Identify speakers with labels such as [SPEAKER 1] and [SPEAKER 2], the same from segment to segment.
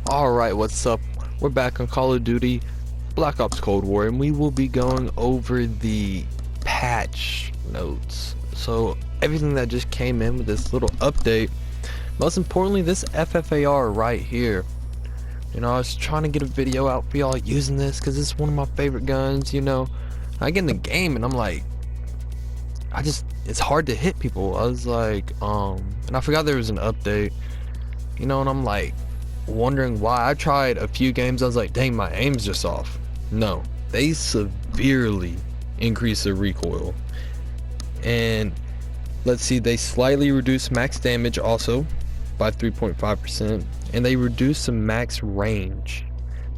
[SPEAKER 1] Alright, what's up? We're back on Call of Duty Black Ops Cold War, and we will be going over the patch notes. So everything that just came in with this little update. Most importantly, this FFAR right here. You know, I was trying to get a video out for y'all using this because it's one of my favorite guns. You know, I get in the game and I'm like, it's hard to hit people. I was like, and I forgot there was an update. You know, and I'm like wondering why. I tried a few games. I was like, dang, my aim's just off. No, they severely increase the recoil. And let's see, they slightly reduce max damage also by 3.5%, and they reduce the max range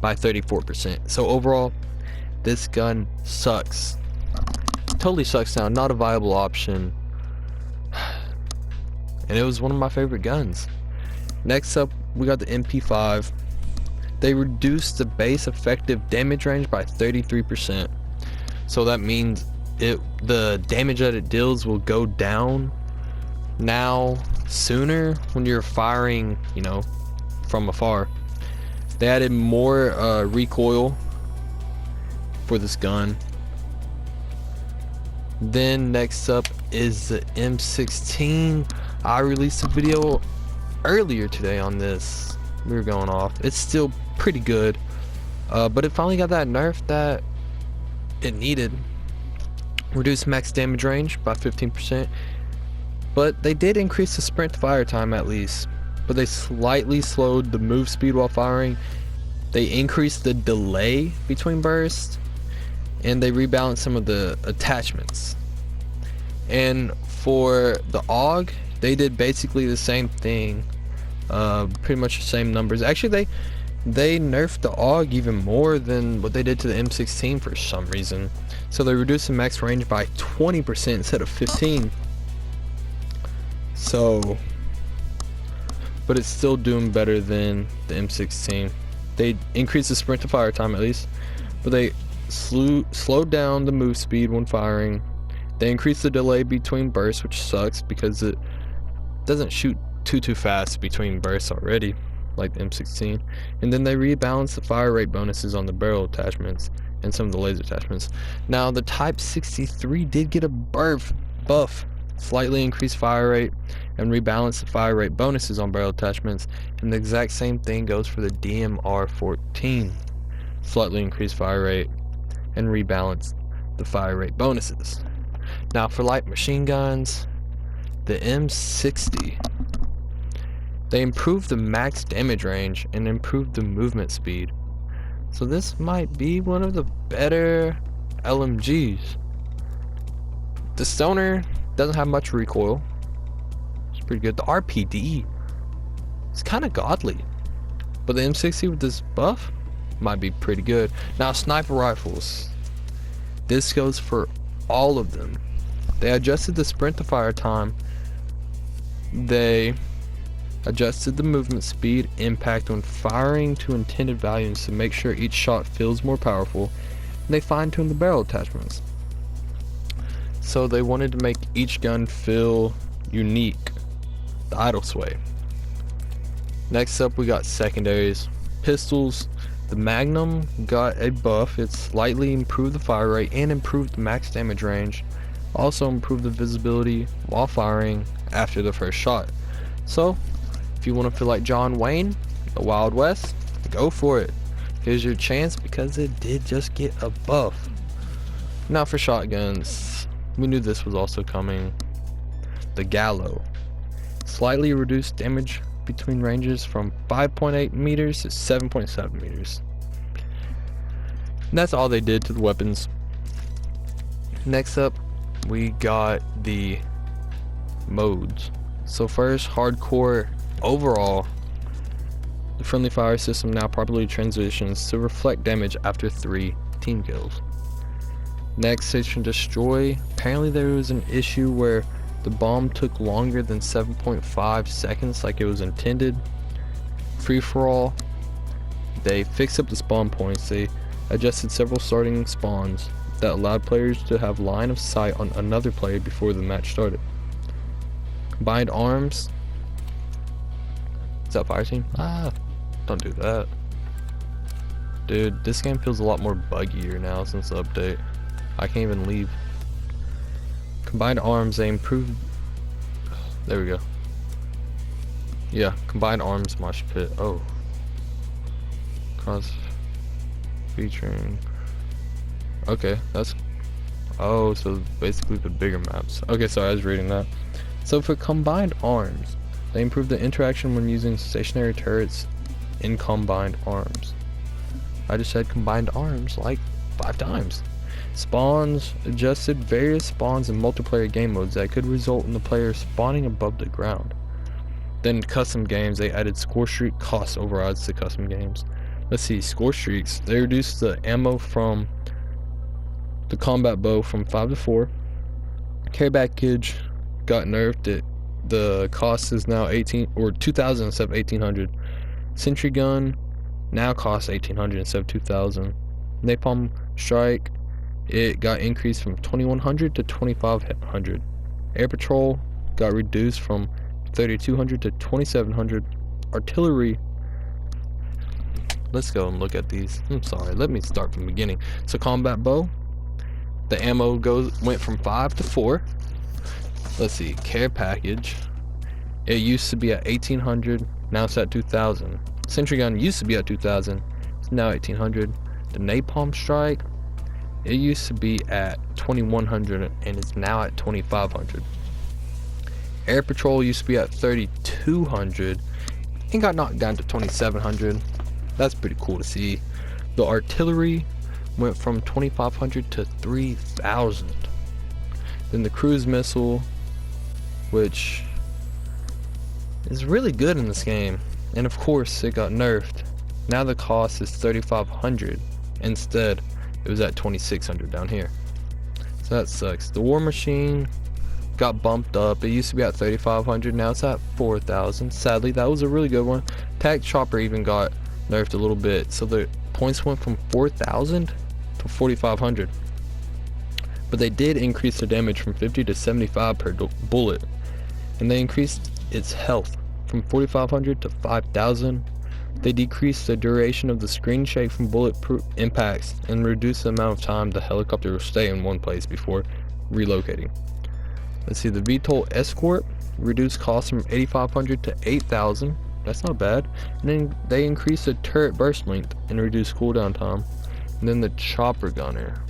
[SPEAKER 1] by 34%. So overall, this gun sucks. Totally sucks now. Not a viable option. And it was one of my favorite guns. Next up, we got the MP5. They reduced the base effective damage range by 33%. So that means the damage that it deals will go down now sooner when you're firing, you know, from afar. They added more recoil for this gun. Then next up is the M16. I released a video earlier today on this. We were going off. It's still pretty good, but it finally got that nerf that it needed. Reduced max damage range by 15%, but they did increase the sprint to fire time at least, but they slightly slowed the move speed while firing. They increased the delay between bursts, and they rebalanced some of the attachments. And for the AUG, they did basically the same thing, pretty much the same numbers. Actually, they nerfed the AUG even more than what they did to the M16 for some reason. So they reduced the max range by 20% instead of 15. So, but it's still doing better than the M16. They increased the sprint to fire time at least, but they slowed down the move speed when firing. They increased the delay between bursts, which sucks because it doesn't shoot too fast between bursts already, like the M16. And then they rebalanced the fire rate bonuses on the barrel attachments and some of the laser attachments. Now the Type 63 did get a buff, slightly increased fire rate and rebalanced the fire rate bonuses on barrel attachments, and the exact same thing goes for the DMR-14. Slightly increased fire rate and rebalanced the fire rate bonuses. Now for light machine guns, the M60, they improved the max damage range and improved the movement speed. So this might be one of the better LMGs. The Stoner doesn't have much recoil. It's pretty good. The RPD, it's kind of godly. But the M60 with this buff might be pretty good. Now sniper rifles, this goes for all of them. They adjusted the sprint to fire time. They adjusted the movement speed, impact when firing to intended values to make sure each shot feels more powerful, and they fine-tuned the barrel attachments. So they wanted to make each gun feel unique, the idle sway. Next up, we got secondaries. Pistols, the Magnum got a buff. It slightly improved the fire rate and improved the max damage range. Also improved the visibility while firing after the first shot. So if you want to feel like John Wayne, the Wild West, go for it. Here's your chance because it did just get a buff. Now for shotguns, we knew this was also coming. The Gallo, slightly reduced damage between ranges from 5.8 meters to 7.7 meters. And that's all they did to the weapons. Next up, we got the modes. So first, hardcore. Overall, the friendly fire system now properly transitions to reflect damage after 3 team kills. Next, search and destroy. Apparently there was an issue where the bomb took longer than 7.5 seconds like it was intended. Free for all, they fixed up the spawn points. They adjusted several starting spawns that allowed players to have line of sight on another player before the match started. Combined arms. Is that fire team? Don't do that. Dude, this game feels a lot more buggier now since the update. I can't even leave. Combined arms, they improved. There we go. Yeah, combined arms mosh pit. Oh. Cross featuring. Okay, that's. Oh, so basically the bigger maps. Okay, sorry, I was reading that. So for combined arms, they improved the interaction when using stationary turrets in combined arms. I just said combined arms like 5 times. Spawns adjusted various spawns in multiplayer game modes that could result in the player spawning above the ground. Then custom games, they added score streak cost overrides to custom games. Let's see, score streaks, they reduced the ammo from the combat bow from 5 to 4. Care package got nerfed. The cost is now 2,000 instead of 1,800. Sentry gun now costs 1,800 instead of 2,000. Napalm strike, it got increased from 2,100 to 2,500. Air patrol got reduced from 3,200 to 2,700. Artillery, let's go and look at these. I'm sorry, let me start from the beginning. So combat bow, the ammo went from 5 to 4. Let's see, care package, it used to be at 1,800, now it's at 2,000. Sentry gun used to be at 2,000, it's now 1,800. The napalm strike, it used to be at 2,100 and it's now at 2,500. Air patrol used to be at 3,200 and got knocked down to 2,700. That's pretty cool to see. The artillery went from 2,500 to 3,000. Then the cruise missile, which is really good in this game, and of course it got nerfed. Now the cost is 3,500. Instead, it was at 2,600 down here. So that sucks. The war machine got bumped up. It used to be at 3,500. Now it's at 4,000. Sadly, that was a really good one. Tac chopper even got nerfed a little bit. So the points went from 4,000 to 4,500. But they did increase the damage from 50 to 75 per bullet. And they increased its health from 4,500 to 5,000. They decreased the duration of the screen shake from bulletproof impacts and reduced the amount of time the helicopter will stay in one place before relocating. Let's see, the VTOL escort reduced costs from 8,500 to 8,000. That's not bad. And then they increased the turret burst length and reduced cooldown time. And then the chopper gunner,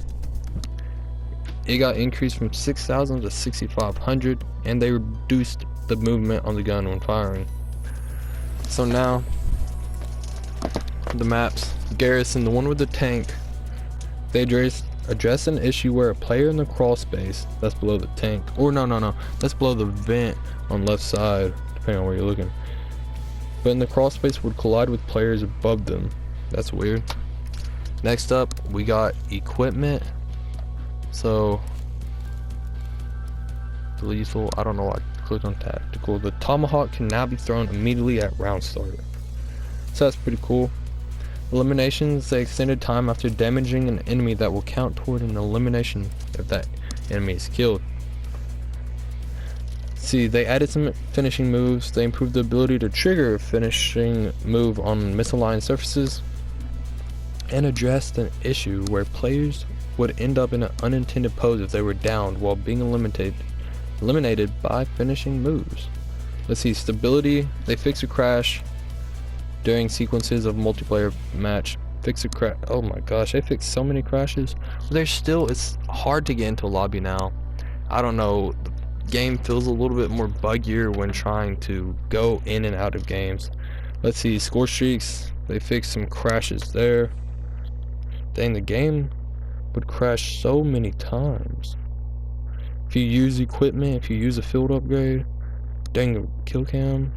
[SPEAKER 1] it got increased from 6,000 to 6,500, and they reduced the movement on the gun when firing. So now the maps, Garrison, the one with the tank, they address an issue where a player in the crawl space that's below the tank, or no, that's below the vent on left side, depending on where you're looking, but in the crawl space would collide with players above them. That's weird. Next up, we got equipment. So the lethal, I don't know why I clicked on tactical. The tomahawk can now be thrown immediately at round start, so that's pretty cool. Eliminations, they extended time after damaging an enemy that will count toward an elimination if that enemy is killed. See, they added some finishing moves. They improved the ability to trigger a finishing move on misaligned surfaces, and addressed an issue where players would end up in an unintended pose if they were downed while being eliminated by finishing moves. Let's see, stability, they fixed a crash during sequences of multiplayer match. Fix a crash. Oh my gosh, they fixed so many crashes. It's hard to get into a lobby now. I don't know, the game feels a little bit more buggier when trying to go in and out of games. Let's see, score streaks, they fixed some crashes there. Dang, the game would crash so many times. If you use equipment, if you use a field upgrade, dang, the kill cam.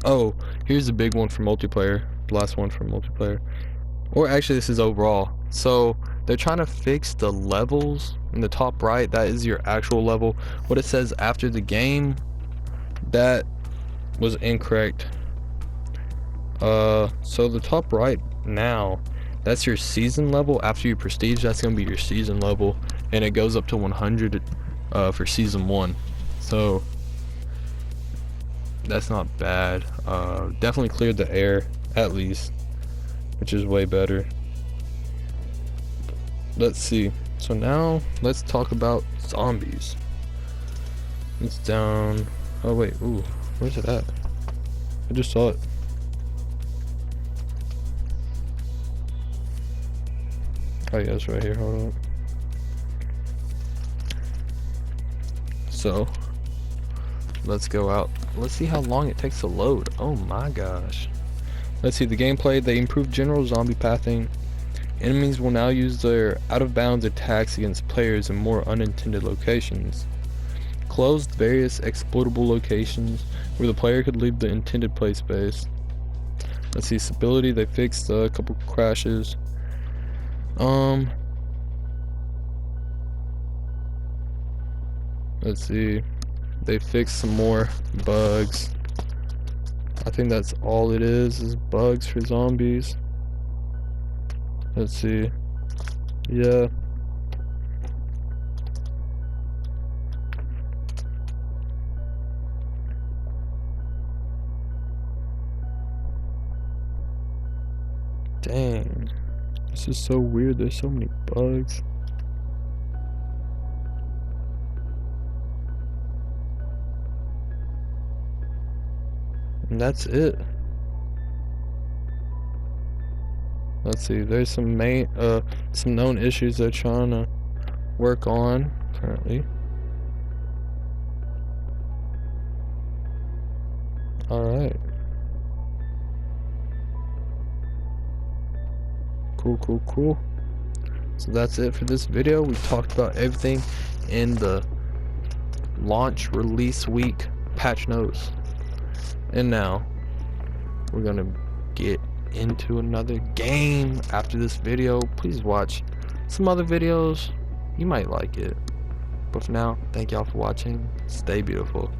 [SPEAKER 1] Oh, here's the big one for multiplayer. Last one for multiplayer. Or actually, this is overall. So they're trying to fix the levels in the top right. That is your actual level. What it says after the game, that was incorrect. So the top right now, that's your season level. After your prestige, that's gonna be your season level, and it goes up to 100 for season 1. So that's not bad. Definitely cleared the air at least, which is way better. Let's see. So now let's talk about zombies. It's down. Oh wait, ooh, where's it at? I just saw it. Oh yeah, it's right here. Hold on. So let's go out. Let's see how long it takes to load. Oh my gosh. Let's see the gameplay. They improved general zombie pathing. Enemies will now use their out-of-bounds attacks against players in more unintended locations. Closed various exploitable locations where the player could leave the intended play space. Let's see stability. They fixed a couple crashes. Let's see. They fixed some more bugs. I think that's all it is bugs for zombies. Let's see. Yeah. Dang. This is so weird. There's so many bugs. And that's it. Let's see, there's some known issues they're trying to work on currently. Alright. Cool. So that's it for this video. We talked about everything in the launch release week patch notes. And now we're gonna get into another game after this video. Please watch some other videos. You might like it. But for now, thank y'all for watching. Stay beautiful.